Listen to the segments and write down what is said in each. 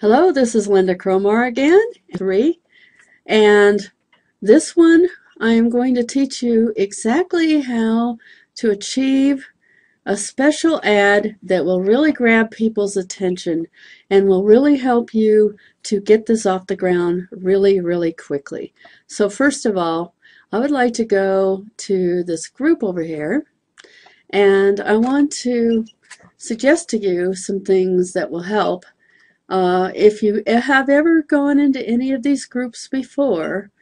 Hello, this is Lynda Cromar again, 3, and this one I am going to teach you exactly how to achieve a special ad that will really grab people's attention and will really help you to get this off the ground really quickly. So first of all, I would like to go to this group over here, and I want to suggest to you some things that will help. If you have ever gone into any of these groups before,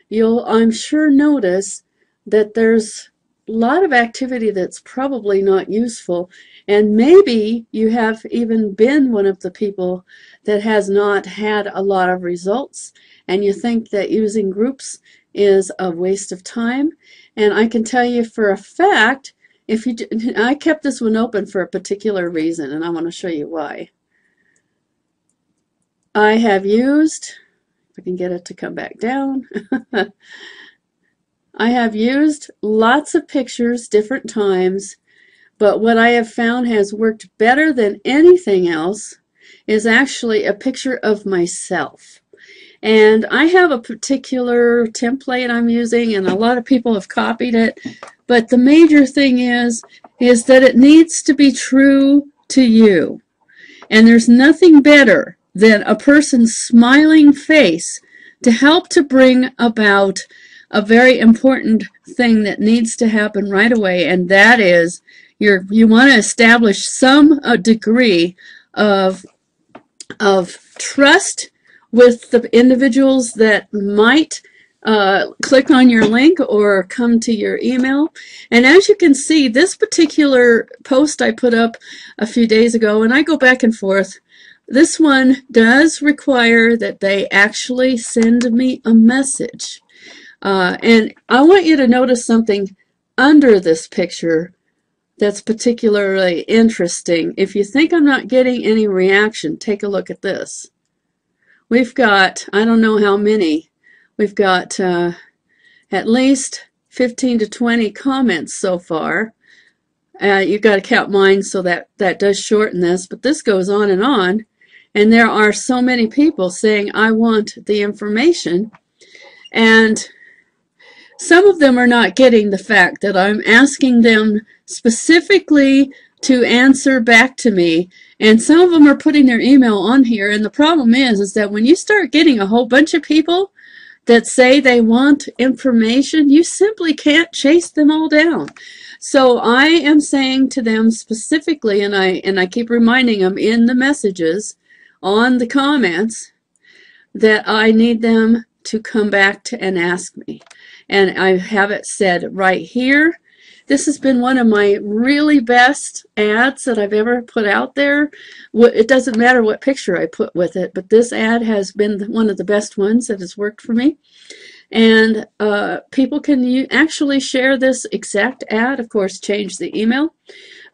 you'll, I'm sure, notice that there's a lot of activity that's probably not useful, and maybe you have even been one of the people that has not had a lot of results, and you think that using groups is a waste of time. And I can tell you for a fact, if you, I kept this one open for a particular reason, and I want to show you why. I have used, if I can get it to come back down, I have used lots of pictures different times, but what I have found has worked better than anything else is actually a picture of myself. And I have a particular template I'm using, and a lot of people have copied it, but the major thing is that it needs to be true to you. And there's nothing better than a person's smiling face to help to bring about a very important thing that needs to happen right away, and that is you want to establish some degree of trust with the individuals that might click on your link or come to your email. And as you can see, this particular post I put up a few days ago, and I go back and forth, this one does require that they actually send me a message. And I want you to notice something under this picture that's particularly interesting. If you think I'm not getting any reaction, take a look at this. We've got, I don't know how many, we've got at least 15 to 20 comments so far. You've got to count mine, so that does shorten this, but this goes on. And there are so many people saying, I want the information. And some of them are not getting the fact that I'm asking them specifically to answer back to me. And some of them are putting their email on here. And the problem is that when you start getting a whole bunch of people that say they want information, you simply can't chase them all down. So I am saying to them specifically, and I keep reminding them in the messages, on the comments, that I need them to come back to and ask me. And I have it said right here. This has been one of my really best ads that I've ever put out there. It doesn't matter what picture I put with it, but this ad has been one of the best ones that has worked for me. And people can actually share this exact ad, of course, change the email.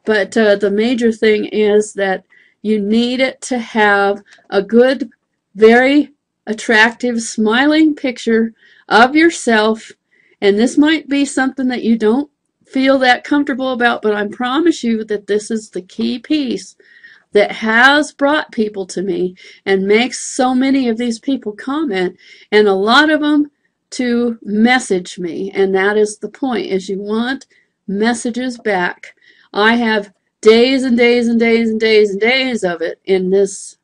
But the major thing is that you need it to have a good, very attractive, smiling picture of yourself. And this might be something that you don't feel that comfortable about, but I promise you that this is the key piece that has brought people to me and makes so many of these people comment, and a lot of them to message me. And that is the point, is you want messages back. I have days and days and days and days and days of it in this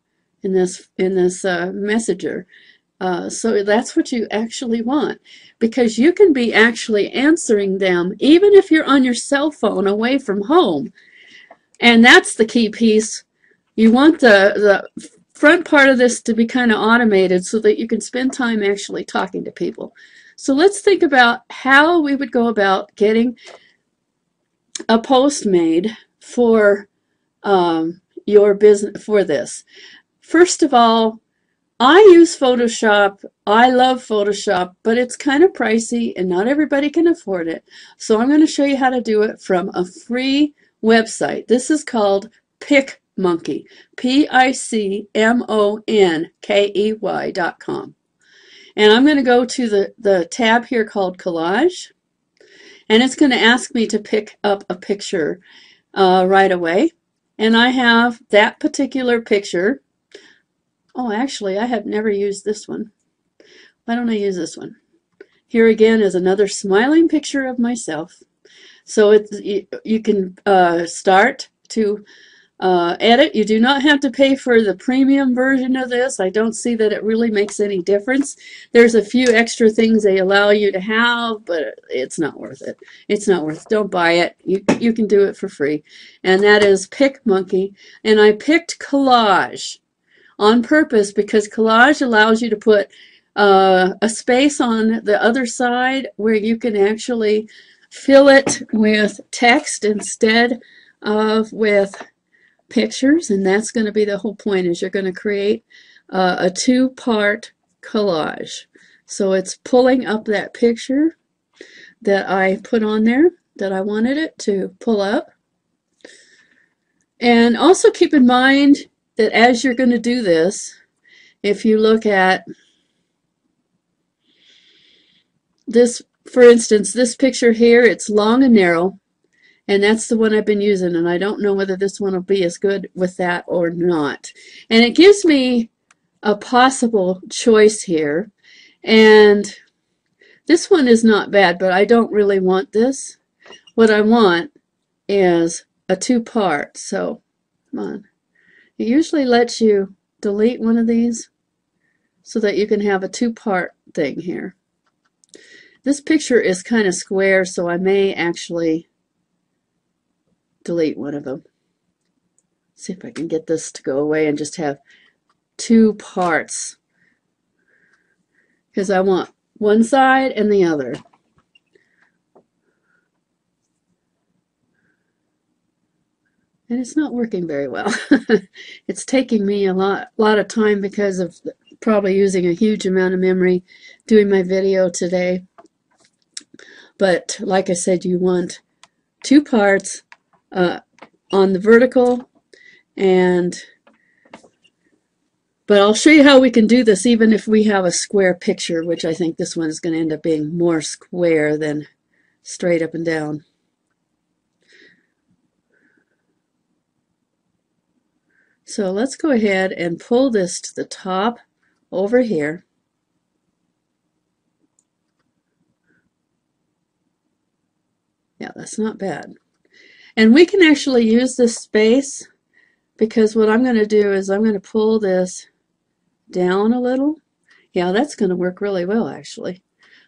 messenger. So that's what you actually want, because you can be actually answering them even if you're on your cell phone away from home. And that's the key piece. You want the front part of this to be kind of automated so that you can spend time actually talking to people. So let's think about how we would go about getting a post made for your business for this. First of all, I use Photoshop. I love Photoshop, but it's kind of pricey and not everybody can afford it. So I'm going to show you how to do it from a free website. This is called PicMonkey, PicMonkey.com. And I'm going to go to the tab here called Collage, and it's going to ask me to pick up a picture right away. And I have that particular picture Oh, actually, I have never used this one. Why don't I use this one? Here again is another smiling picture of myself. So you can start to edit. You do not have to pay for the premium version of this. I don't see that it really makes any difference. There's a few extra things they allow you to have, but it's not worth it. It's not worth it. Don't buy it. You can do it for free. And that is PicMonkey. And I picked Collage on purpose because Collage allows you to put a space on the other side where you can actually fill it with text instead of with pictures, and that's going to be the whole point, is you're going to create a two-part collage. So it's pulling up that picture that I put on there that I wanted it to pull up. And also keep in mind that as you're going to do this, if you look at this, for instance, this picture here, it's long and narrow, and that's the one I've been using, and I don't know whether this one will be as good with that or not. And it gives me a possible choice here, and this one is not bad, but I don't really want this. What I want is a two-part, so come on. It usually lets you delete one of these so that you can have a two-part thing here. This picture is kind of square, so I may actually delete one of them. See if I can get this to go away and just have two parts, because I want one side and the other. And it's not working very well. It's taking me a lot of time because of probably using a huge amount of memory doing my video today. But like I said, you want two parts on the vertical, but I'll show you how we can do this even if we have a square picture, which I think this one is going to end up being more square than straight up and down. So let's go ahead and pull this to the top over here. Yeah, that's not bad. And we can actually use this space, because what I'm going to do is I'm going to pull this down a little. Yeah, that's going to work really well actually.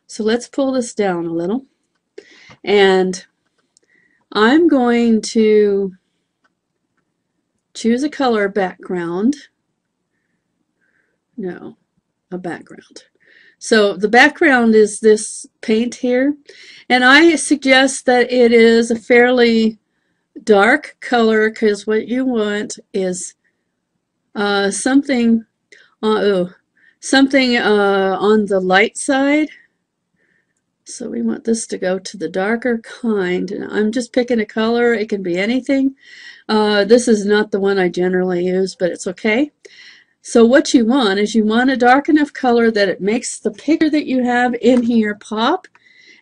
So let's pull this down a little. And I'm going to choose a color background. No, a background. So the background is this paint here, and I suggest that it is a fairly dark color, because what you want is something on the light side. So we want this to go to the darker kind, and I'm just picking a color. It can be anything. This is not the one I generally use, but it's okay. So what you want is you want a dark enough color that it makes the picture that you have in here pop,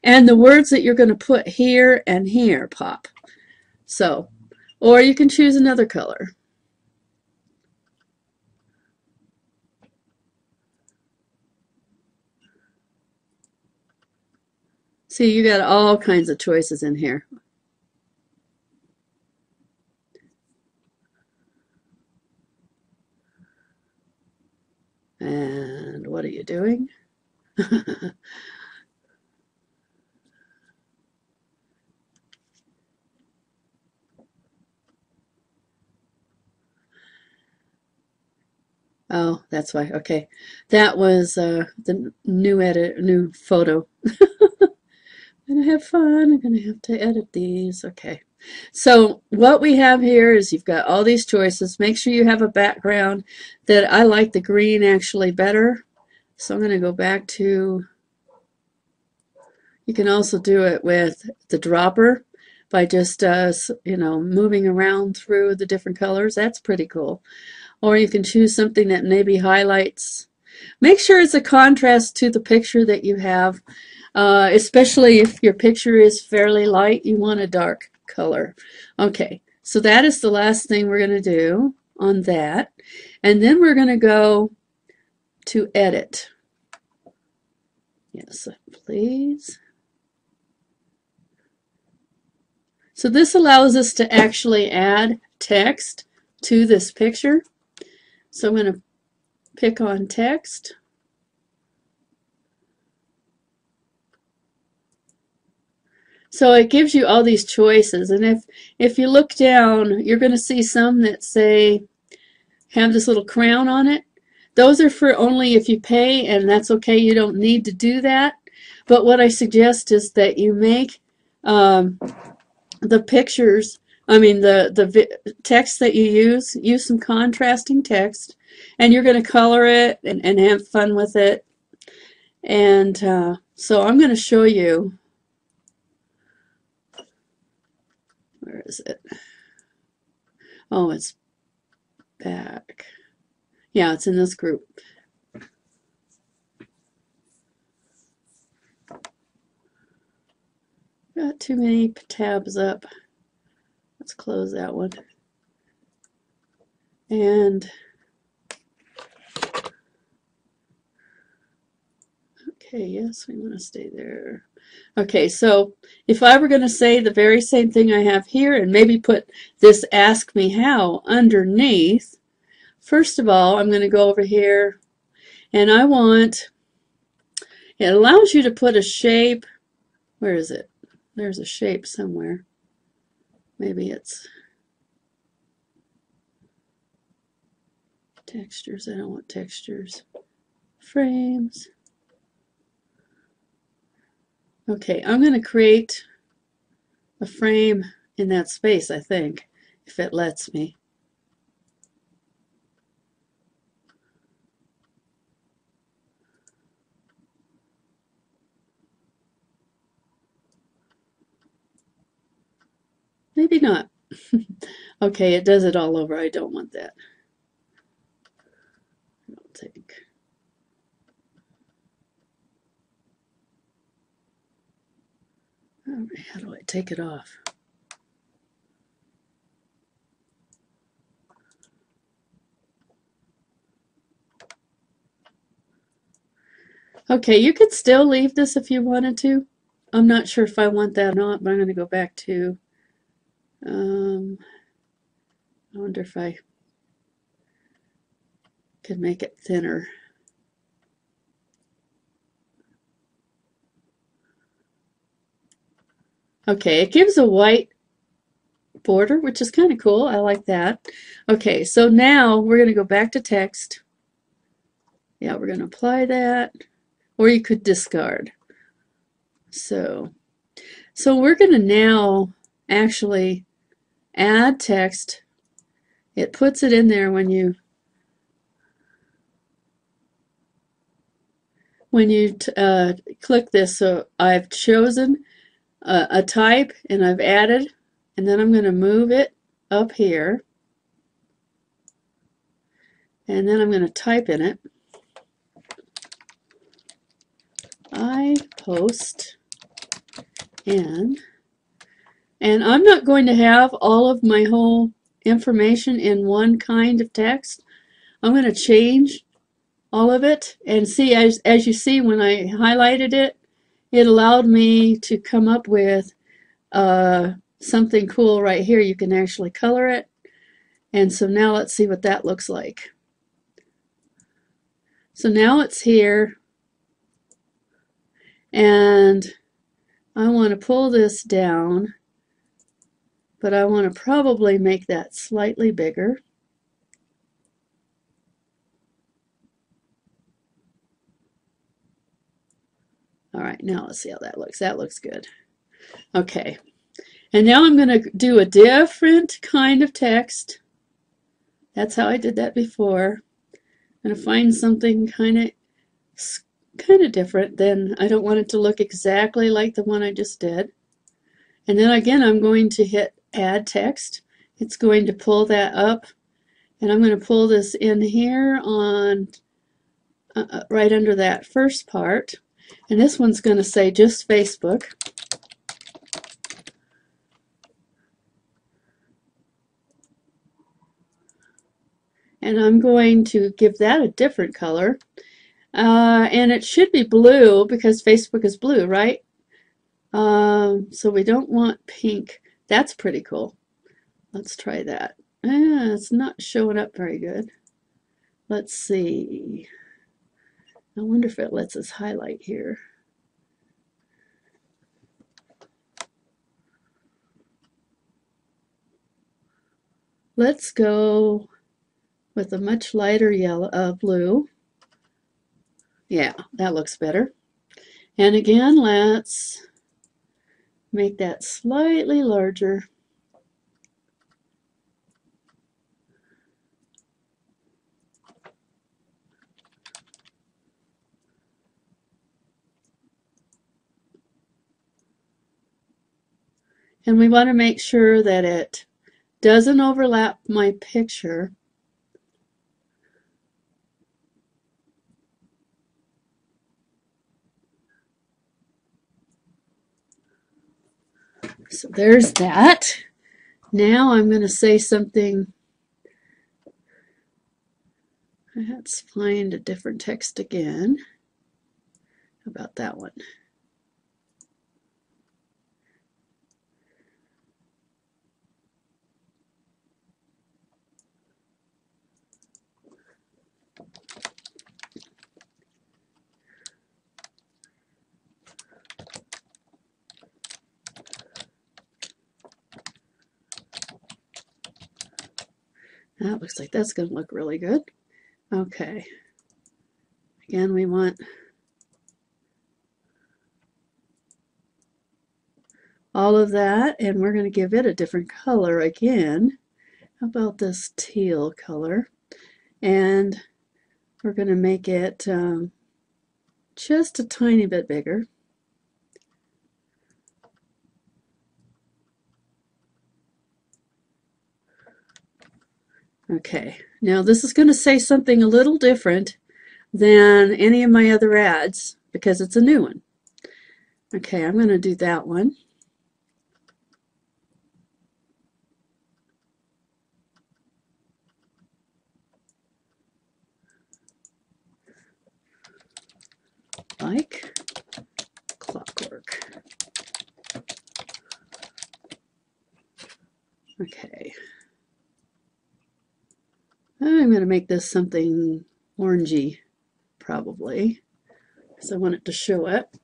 and the words that you're going to put here and here pop. So, or you can choose another color. See, you got all kinds of choices in here. And what are you doing? Oh, that's why. Okay, that was the new photo. I'm gonna have fun. I'm gonna have to edit these. Okay. So what we have here is you've got all these choices. Make sure you have a background that I like the green actually better. So I'm going to go back to, you can also do it with the dropper by just, moving around through the different colors. That's pretty cool. Or you can choose something that maybe highlights. Make sure it's a contrast to the picture that you have, especially if your picture is fairly light, you want a dark color. Okay, so that is the last thing we're going to do on that. And then we're going to go to edit. Yes, please. So this allows us to actually add text to this picture. So I'm going to pick on text. So it gives you all these choices, and if you look down, you're going to see some that say have this little crown on it. Those are for only if you pay, and that's okay. You don't need to do that. But what I suggest is that you make the pictures, the text that you use some contrasting text, and you're going to color it and have fun with it. And so I'm going to show you. Where is it? Oh, it's back. Yeah, it's in this group. Got too many tabs up. Let's close that one. And okay, yes, we want to stay there. Okay, so if I were going to say the very same thing I have here and maybe put this ask me how underneath, first of all, I'm going to go over here and I want, it allows you to put a shape. Where is it? There's a shape somewhere. Maybe it's textures. I don't want textures. Frames. Okay, I'm going to create a frame in that space, I think, if it lets me. Maybe not. Okay, it does it all over. I don't want that. I'll take. All right, how do I take it off? Okay, you could still leave this if you wanted to. I'm not sure if I want that or not, but I'm going to go back to, I wonder if I could make it thinner. Okay, it gives a white border, which is kind of cool. I like that. Okay, so now we're going to go back to text. Yeah, we're going to apply that, or you could discard. So we're going to now actually add text. It puts it in there when you click this. So I've chosen a type and I've added, and then I'm going to move it up here, and then I'm going to type in it. I post in, and I'm not going to have all of my whole information in one kind of text. I'm going to change all of it, and see, as you see, when I highlighted it, it allowed me to come up with something cool right here. You can actually color it, and so now let's see what that looks like. So now it's here, and I want to pull this down, but I want to probably make that slightly bigger. All right, now let's see how that looks. That looks good. Okay, and now I'm going to do a different kind of text. That's how I did that before. I'm going to find something kind of different. Then I don't want it to look exactly like the one I just did. And then again, I'm going to hit add text. It's going to pull that up, and I'm going to pull this in here on right under that first part. And this one's going to say just Facebook. And I'm going to give that a different color. And it should be blue because Facebook is blue, right? So we don't want pink. That's pretty cool. Let's try that. It's not showing up very good. Let's see. I wonder if it lets us highlight here. Let's go with a much lighter yellow, blue. Yeah, that looks better. And again, let's make that slightly larger. And we want to make sure that it doesn't overlap my picture. So there's that. Now I'm going to say something. Let's find a different text again. How about that one? That looks like that's going to look really good. Okay. Again, we want all of that, and we're going to give it a different color again. How about this teal color? And we're going to make it just a tiny bit bigger. Okay, now this is going to say something a little different than any of my other ads because it's a new one. Okay, I'm going to do that one. Like clockwork. Okay. I'm going to make this something orangey, probably, because I want it to show up.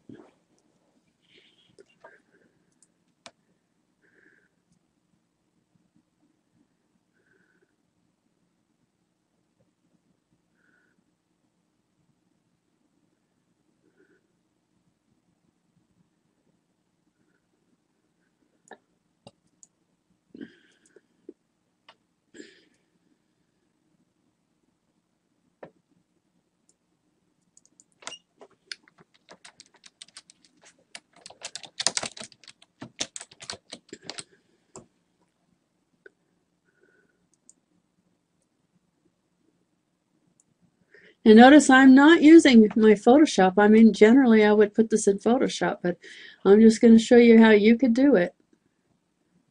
And notice I'm not using my Photoshop. I mean, generally I would put this in Photoshop, but I'm just going to show you how you could do it.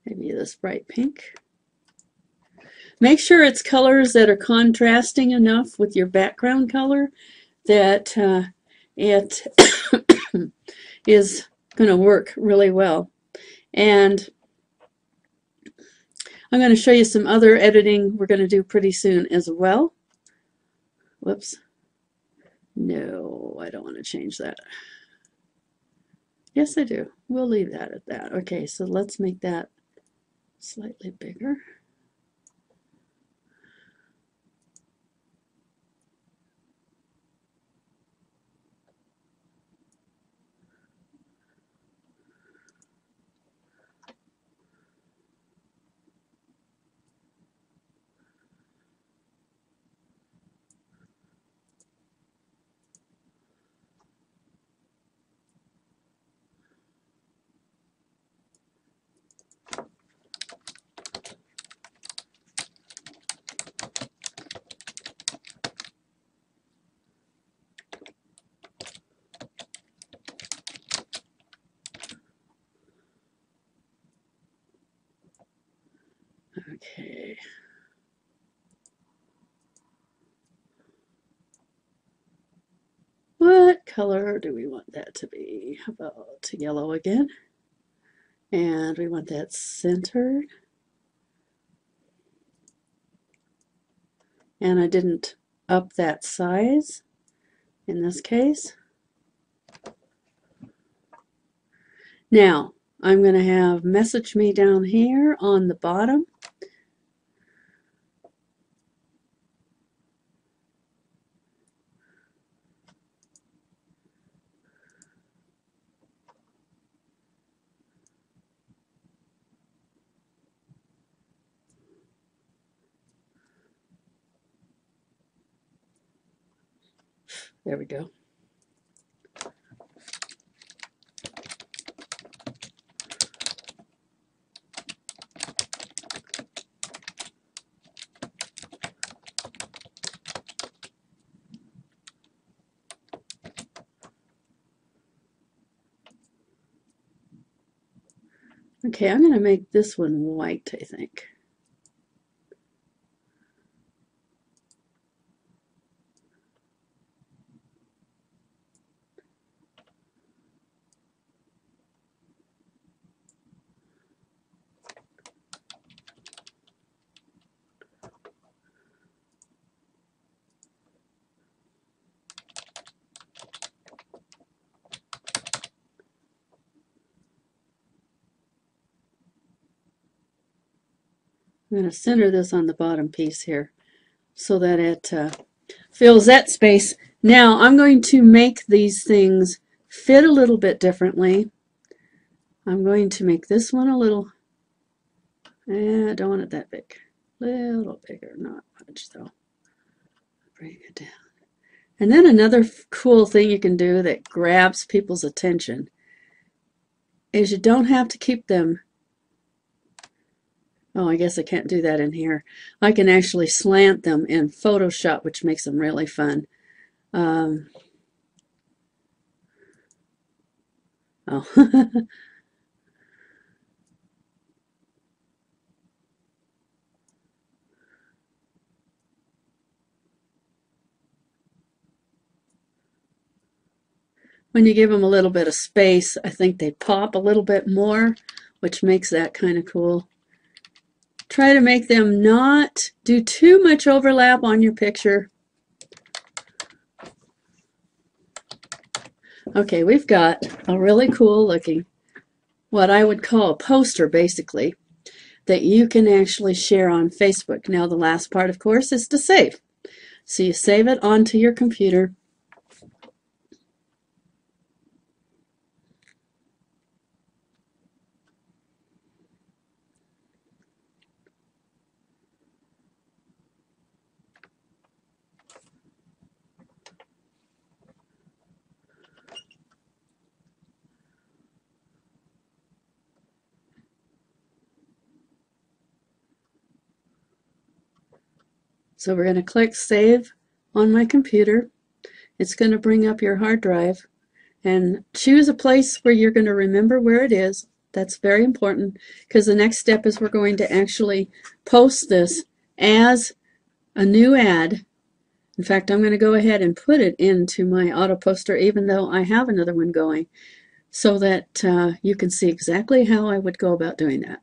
Maybe this bright pink. Make sure it's colors that are contrasting enough with your background color that it is going to work really well. And I'm going to show you some other editing we're going to do pretty soon as well. Whoops. No, I don't want to change that. Yes, I do. We'll leave that at that. Okay, so let's make that slightly bigger. Okay. color do we want that to be? How about yellow again? And we want that centered. And I didn't up that size in this case. Now, I'm going to have message me down here on the bottom. There we go. Okay, I'm going to make this one white, I think. I'm going to center this on the bottom piece here so that it fills that space. Now I'm going to make these things fit a little bit differently. I'm going to make this one a little, I don't want it that big, a little bigger, not much though. Bring it down. And then another cool thing you can do that grabs people's attention is you don't have to keep them. Oh, I guess I can't do that in here. I can actually slant them in Photoshop, which makes them really fun. Oh. When you give them a little bit of space, I think they pop a little bit more, which makes that kind of cool. Try to make them not do too much overlap on your picture. Okay, we've got a really cool looking, what I would call a poster basically, that you can actually share on Facebook. Now the last part, of course, is to save. So you save it onto your computer. So we're going to click Save on my computer. It's going to bring up your hard drive and choose a place where you're going to remember where it is. That's very important because the next step is we're going to actually post this as a new ad. In fact, I'm going to go ahead and put it into my auto poster even though I have another one going so that you can see exactly how I would go about doing that.